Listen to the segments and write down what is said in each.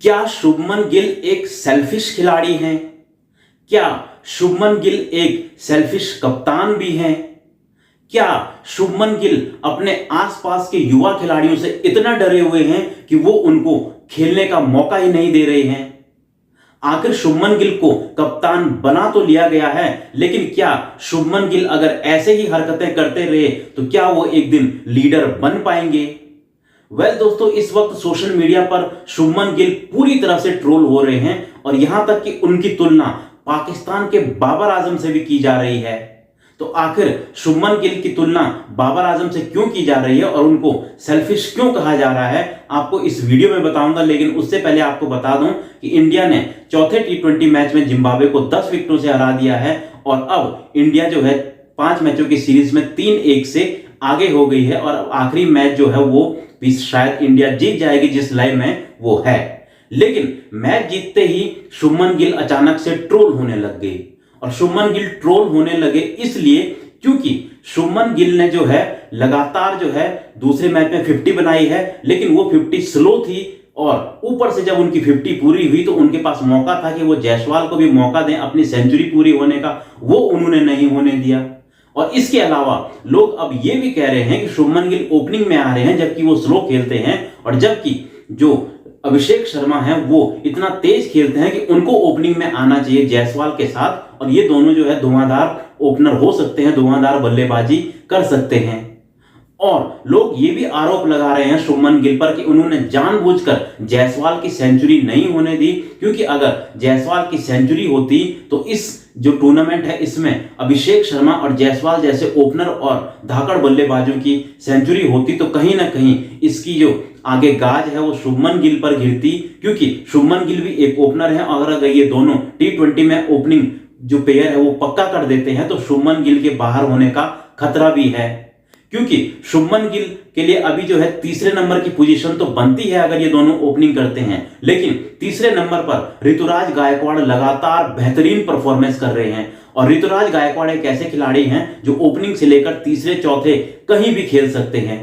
क्या शुभमन गिल एक सेल्फिश खिलाड़ी हैं? क्या शुभमन गिल एक सेल्फिश कप्तान भी हैं? क्या शुभमन गिल अपने आसपास के युवा खिलाड़ियों से इतना डरे हुए हैं कि वो उनको खेलने का मौका ही नहीं दे रहे हैं? आखिर शुभमन गिल को कप्तान बना तो लिया गया है, लेकिन क्या शुभमन गिल अगर ऐसे ही हरकतें करते रहे तो क्या वो एक दिन लीडर बन पाएंगे? दोस्तों, इस वक्त सोशल मीडिया पर शुभमन गिल पूरी तरह से ट्रोल हो रहे हैं और यहां तक कि उनकी तुलना पाकिस्तान के बाबर आजम से भी की जा रही है। तो आखिर शुभमन गिल की तुलना बाबर आजम से क्यों की जा रही है और उनको सेल्फिश क्यों कहा जा रहा है, आपको इस वीडियो में बताऊंगा। लेकिन उससे पहले आपको बता दूं कि इंडिया ने चौथे टी20 मैच में जिम्बाब्वे को 10 विकेटों से हरा दिया है और अब इंडिया जो है 5 मैचों की सीरीज में 3-1 से आगे हो गई है और आखिरी मैच जो है वो शायद इंडिया जीत जाएगी, जिस लाइन में वो है। लेकिन मैच जीतते ही शुभमन गिल अचानक से ट्रोल होने लग गए और शुभमन गिल ट्रोल होने लगे इसलिए क्योंकि शुभमन गिल ने जो है लगातार जो है दूसरे मैच में 50 बनाई है, लेकिन वो 50 स्लो थी और ऊपर से जब उनकी 50 पूरी हुई तो उनके पास मौका था कि वो जायसवाल को भी मौका दें अपनी सेंचुरी पूरी होने का, वो उन्होंने नहीं होने दिया। और इसके अलावा लोग अब ये भी कह रहे हैं कि शुभमन गिल ओपनिंग में आ रहे हैं जबकि वो स्लो खेलते हैं और जबकि जो अभिषेक शर्मा है वो इतना तेज खेलते हैं कि उनको ओपनिंग में आना चाहिए जायसवाल के साथ और ये दोनों जो है धुआंधार ओपनर हो सकते हैं, धुआंधार बल्लेबाजी कर सकते हैं। और लोग ये भी आरोप लगा रहे हैं शुभमन गिल पर कि उन्होंने जानबूझकर जायसवाल की सेंचुरी नहीं होने दी, क्योंकि अगर जायसवाल की सेंचुरी होती तो इस जो टूर्नामेंट है इसमें अभिषेक शर्मा और जायसवाल जैसे ओपनर और धाकड़ बल्लेबाजों की सेंचुरी होती तो कहीं ना कहीं इसकी जो आगे गाज है वो शुभमन गिल पर गिरती, क्योंकि शुभमन गिल भी एक ओपनर है और अगर ये दोनों टी20 में ओपनिंग जो पेयर है वो पक्का कर देते हैं तो शुभमन गिल के बाहर होने का खतरा भी है। क्योंकि शुभमन गिल के लिए अभी जो है तीसरे नंबर की पोजीशन तो बनती है अगर ये दोनों ओपनिंग करते हैं, लेकिन तीसरे नंबर पर ऋतुराज गायकवाड़ लगातार बेहतरीन परफॉर्मेंस कर रहे हैं और ऋतुराज गायकवाड़ एक ऐसे खिलाड़ी हैं जो ओपनिंग से लेकर तीसरे चौथे कहीं भी खेल सकते हैं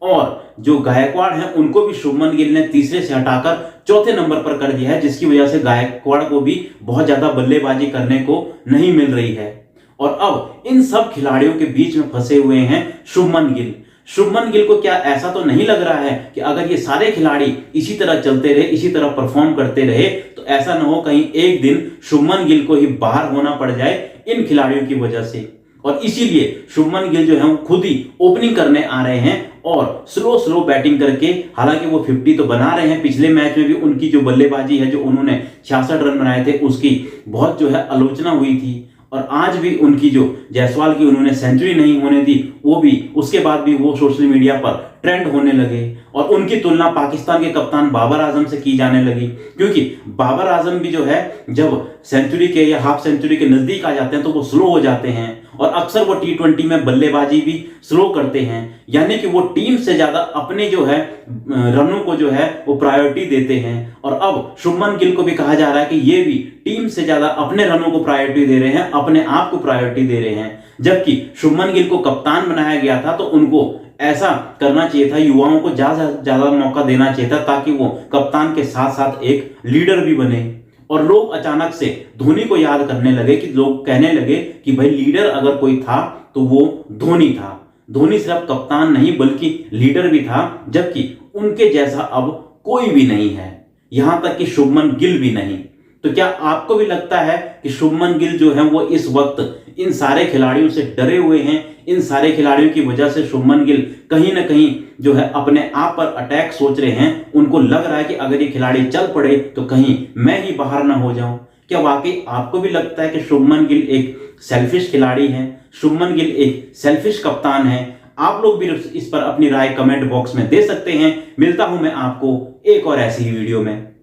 और जो गायकवाड़ हैं उनको भी शुभमन गिल ने तीसरे से हटाकर चौथे नंबर पर कर दिया है, जिसकी वजह से गायकवाड़ को भी बहुत ज्यादा बल्लेबाजी करने को नहीं मिल रही है। और अब इन सब खिलाड़ियों के बीच में फंसे हुए हैं शुभमन गिल। शुभमन गिल को क्या ऐसा तो नहीं लग रहा है कि अगर ये सारे खिलाड़ी इसी तरह चलते रहे, इसी तरह परफॉर्म करते रहे तो ऐसा ना हो कहीं एक दिन शुभमन गिल को ही बाहर होना पड़ जाए इन खिलाड़ियों की वजह से। और इसीलिए शुभमन गिल जो है वो खुद ही ओपनिंग करने आ रहे हैं और स्लो बैटिंग करके, हालांकि वो 50 तो बना रहे हैं, पिछले मैच में भी उनकी जो बल्लेबाजी है जो उन्होंने 66 रन बनाए थे उसकी बहुत जो है आलोचना हुई थी और आज भी उनकी जो जायसवाल की उन्होंने सेंचुरी नहीं होने दी वो भी उसके बाद भी वो सोशल मीडिया पर ट्रेंड होने लगे और उनकी तुलना पाकिस्तान के कप्तान बाबर आजम से की जाने लगी, क्योंकि बाबर आजम भी जो है जब सेंचुरी के या हाफ सेंचुरी के नजदीक आ जाते हैं तो वो स्लो हो जाते हैं और अक्सर वो टी20 में बल्लेबाजी भी स्लो करते हैं, यानी कि वो टीम से ज्यादा अपने जो है रनों को जो है वो प्रायोरिटी देते हैं। और अब शुभमन गिल को भी कहा जा रहा है कि ये भी टीम से ज्यादा अपने रनों को प्रायोरिटी दे रहे हैं, अपने आप को प्रायोरिटी दे रहे हैं। जबकि शुभमन गिल को कप्तान बनाया गया था तो उनको ऐसा करना चाहिए था, युवाओं को ज्यादा मौका देना चाहिए था ताकि वो कप्तान के साथ साथ एक लीडर भी बने। और लोग अचानक से धोनी को याद करने लगे कि लोग कहने लगे कि भाई लीडर अगर कोई था तो वो धोनी था। धोनी सिर्फ कप्तान नहीं बल्कि लीडर भी था, जबकि उनके जैसा अब कोई भी नहीं है, यहां तक कि शुभमन गिल भी नहीं। तो क्या आपको भी लगता है कि शुभमन गिल जो है वो इस वक्त इन सारे खिलाड़ियों से डरे हुए हैं? इन सारे खिलाड़ियों की वजह से शुभमन गिल कहीं ना कहीं जो है अपने आप पर अटैक सोच रहे हैं, उनको लग रहा है कि अगर ये खिलाड़ी चल पड़े तो कहीं मैं ही बाहर ना हो जाऊं। क्या वाकई आपको भी लगता है कि शुभमन गिल एक सेल्फिश खिलाड़ी है, शुभमन गिल एक सेल्फिश कप्तान है? आप लोग भी इस पर अपनी राय कमेंट बॉक्स में दे सकते हैं। मिलता हूं मैं आपको एक और ऐसी ही वीडियो में।